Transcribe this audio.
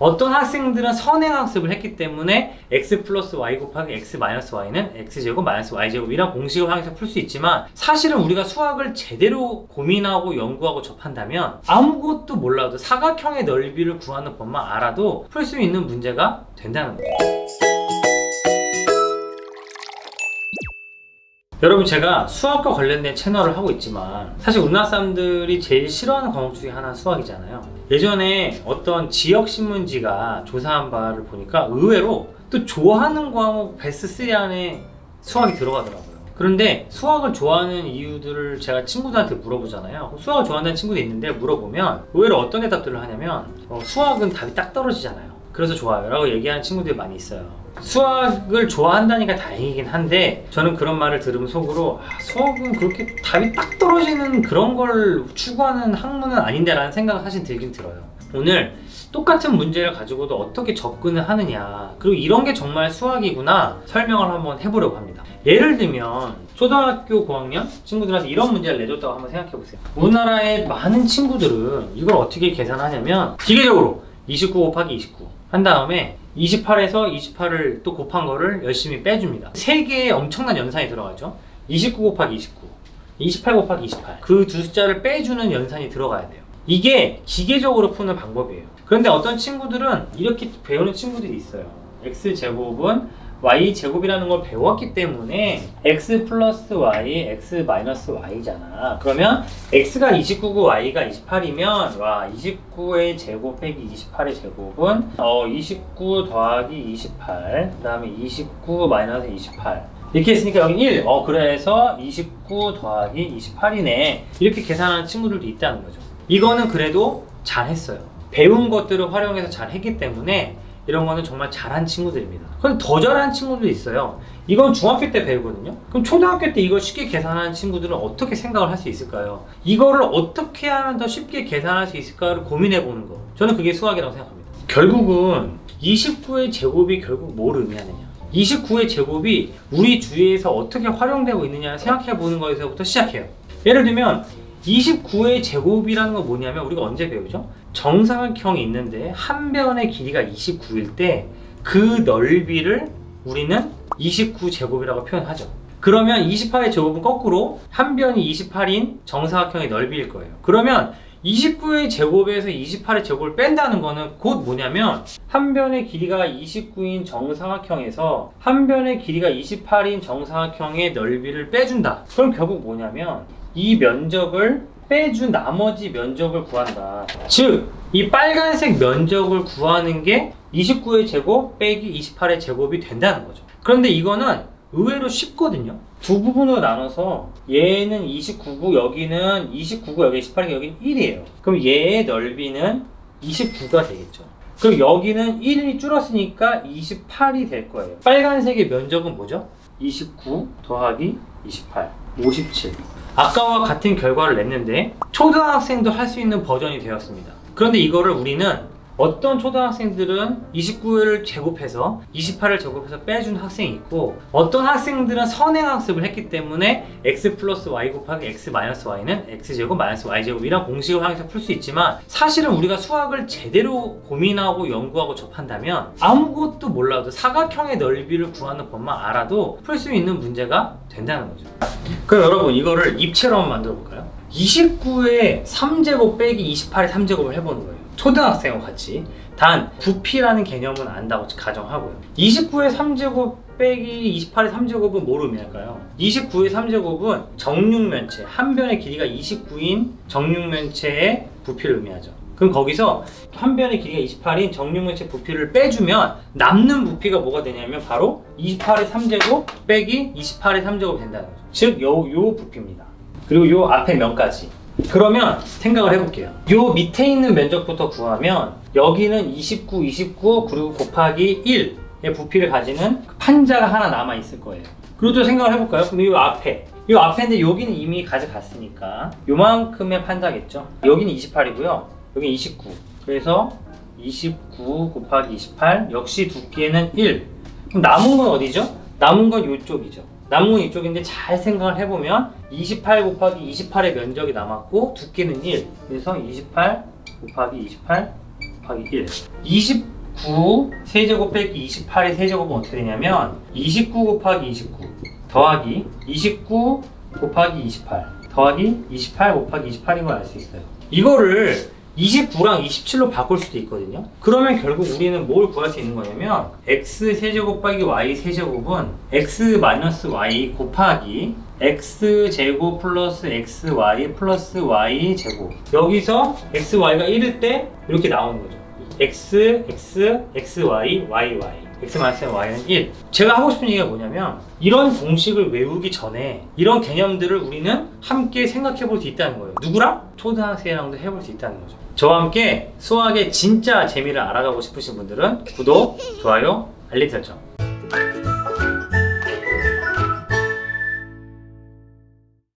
어떤 학생들은 선행학습을 했기 때문에 x 플러스 y 곱하기 x 마이너스 y는 x제곱 마이너스 y제곱이란 공식을 활용해서 풀 수 있지만, 사실은 우리가 수학을 제대로 고민하고 연구하고 접한다면 아무것도 몰라도 사각형의 넓이를 구하는 법만 알아도 풀 수 있는 문제가 된다는 거예요. 여러분, 제가 수학과 관련된 채널을 하고 있지만 사실 우리나라 사람들이 제일 싫어하는 과목 중에 하나는 수학이잖아요. 예전에 어떤 지역신문지가 조사한 바를 보니까 의외로 또 좋아하는 과목 베스트 3 안에 수학이 들어가더라고요. 그런데 수학을 좋아하는 이유들을 제가 친구들한테 물어보잖아요. 수학을 좋아한다는 친구도 있는데 물어보면 의외로 어떤 대답들을 하냐면 수학은 답이 딱 떨어지잖아요. 그래서 좋아요 라고 얘기하는 친구들이 많이 있어요. 수학을 좋아한다니까 다행이긴 한데, 저는 그런 말을 들으면 속으로 수학은 그렇게 답이 딱 떨어지는 그런 걸 추구하는 학문은 아닌데 라는 생각이 사실 들긴 들어요. 오늘 똑같은 문제를 가지고도 어떻게 접근을 하느냐, 그리고 이런 게 정말 수학이구나 설명을 한번 해보려고 합니다. 예를 들면 초등학교 고학년 친구들한테 이런 문제를 내줬다고 한번 생각해 보세요. 우리나라의 많은 친구들은 이걸 어떻게 계산하냐면 기계적으로 29 곱하기 29 한 다음에 28에서 28을 또 곱한 거를 열심히 빼줍니다. 3개의 엄청난 연산이 들어가죠. 29 곱하기 29, 28 곱하기 28, 그 두 숫자를 빼주는 연산이 들어가야 돼요. 이게 기계적으로 푸는 방법이에요. 그런데 어떤 친구들은 이렇게 배우는 친구들이 있어요. x제곱은 y제곱이라는 걸 배웠기 때문에 x 플러스 y, x 마이너스 y잖아. 그러면 x가 29고 y가 28이면 와, 29의 제곱 빼기 28의 제곱은 29 더하기 28, 그 다음에 29 마이너스 28 이렇게 했으니까 여기 1. 그래서 29 더하기 28이네. 이렇게 계산하는 친구들도 있다는 거죠. 이거는 그래도 잘했어요. 배운 것들을 활용해서 잘했기 때문에 이런 거는 정말 잘한 친구들입니다. 그런데 더 잘하는 친구들이 있어요. 이건 중학교 때 배우거든요. 그럼 초등학교 때 이걸 쉽게 계산하는 친구들은 어떻게 생각을 할 수 있을까요? 이거를 어떻게 하면 더 쉽게 계산할 수 있을까를 고민해 보는 거, 저는 그게 수학이라고 생각합니다. 결국은 29의 제곱이 결국 뭘 의미하느냐, 29의 제곱이 우리 주위에서 어떻게 활용되고 있느냐를 생각해 보는 거에서부터 시작해요. 예를 들면 29의 제곱이라는 건 뭐냐면, 우리가 언제 배우죠? 정사각형이 있는데 한 변의 길이가 29일 때 그 넓이를 우리는 29제곱이라고 표현하죠. 그러면 28의 제곱은 거꾸로 한 변이 28인 정사각형의 넓이일 거예요. 그러면 29의 제곱에서 28의 제곱을 뺀다는 거는 곧 뭐냐면, 한 변의 길이가 29인 정사각형에서 한 변의 길이가 28인 정사각형의 넓이를 빼준다. 그럼 결국 뭐냐면 이 면적을 빼준 나머지 면적을 구한다. 즉, 이 빨간색 면적을 구하는 게 29의 제곱 빼기 28의 제곱이 된다는 거죠. 그런데 이거는 의외로 쉽거든요. 두 부분으로 나눠서 얘는 29고 여기는 29고 여기 18이고 여기는 1이에요. 그럼 얘의 넓이는 29가 되겠죠. 그럼 여기는 1이 줄었으니까 28이 될 거예요. 빨간색의 면적은 뭐죠? 29 더하기 28, 57. 아까와 같은 결과를 냈는데 초등학생도 할 수 있는 버전이 되었습니다. 그런데 이거를 우리는 어떤 초등학생들은 29를 제곱해서 28을 제곱해서 빼준 학생이 있고, 어떤 학생들은 선행학습을 했기 때문에 x 플러스 y 곱하기 x 마이너스 y는 x제곱 마이너스 y제곱이란 공식을 활용해서 풀 수 있지만, 사실은 우리가 수학을 제대로 고민하고 연구하고 접한다면 아무것도 몰라도 사각형의 넓이를 구하는 법만 알아도 풀 수 있는 문제가 된다는 거죠. 그럼 여러분, 이거를 입체로 한번 만들어 볼까요? 29의 3제곱 빼기 28의 3제곱을 해보는 거예요. 초등학생과 같이. 단 부피라는 개념은 안다고 가정하고요. 29의 3제곱 빼기 28의 3제곱은 뭘 의미할까요? 29의 3제곱은 정육면체, 한 변의 길이가 29인 정육면체의 부피를 의미하죠. 그럼 거기서 한 변의 길이가 28인 정육면체 부피를 빼주면 남는 부피가 뭐가 되냐면 바로 28의 3제곱 빼기 28의 3제곱이 된다는 거죠. 즉 요 부피입니다. 그리고 요 앞에 면까지. 그러면 생각을 해볼게요. 요 밑에 있는 면적부터 구하면 여기는 29, 29 그리고 곱하기 1의 부피를 가지는 판자가 하나 남아 있을 거예요. 그리고 또 생각을 해볼까요? 그럼 요 앞에인데 여기는 이미 가져갔으니까 요만큼의 판자겠죠. 여기는 28이고요. 여기는 29. 그래서 29 곱하기 28 역시 두께는 1. 그럼 남은 건 어디죠? 남은 건 요쪽이죠. 남은 건 이쪽인데 잘 생각을 해보면 28 곱하기 28의 면적이 남았고 두께는 1. 그래서 28 곱하기 28 곱하기 1. 29 세제곱 빼기 28의 세제곱은 어떻게 되냐면 29 곱하기 29 더하기 29 곱하기 28 더하기 28 곱하기 28인 걸 알 수 있어요. 이거를 29랑 27로 바꿀 수도 있거든요. 그러면 결국 우리는 뭘 구할 수 있는 거냐면 x 세제곱 빼기 y 세제곱은 x 마이너스 y 곱하기 x 제곱 플러스 xy 플러스 y 제곱. 여기서 x, y가 1일 때 이렇게 나오는 거죠. x, x, xy, y, x 마이너스 y는 1. 제가 하고 싶은 얘기가 뭐냐면 이런 공식을 외우기 전에 이런 개념들을 우리는 함께 생각해 볼 수 있다는 거예요. 누구랑? 초등학생이랑도 해볼 수 있다는 거죠. 저와 함께 수학의 진짜 재미를 알아가고 싶으신 분들은 구독, 좋아요, 알림 설정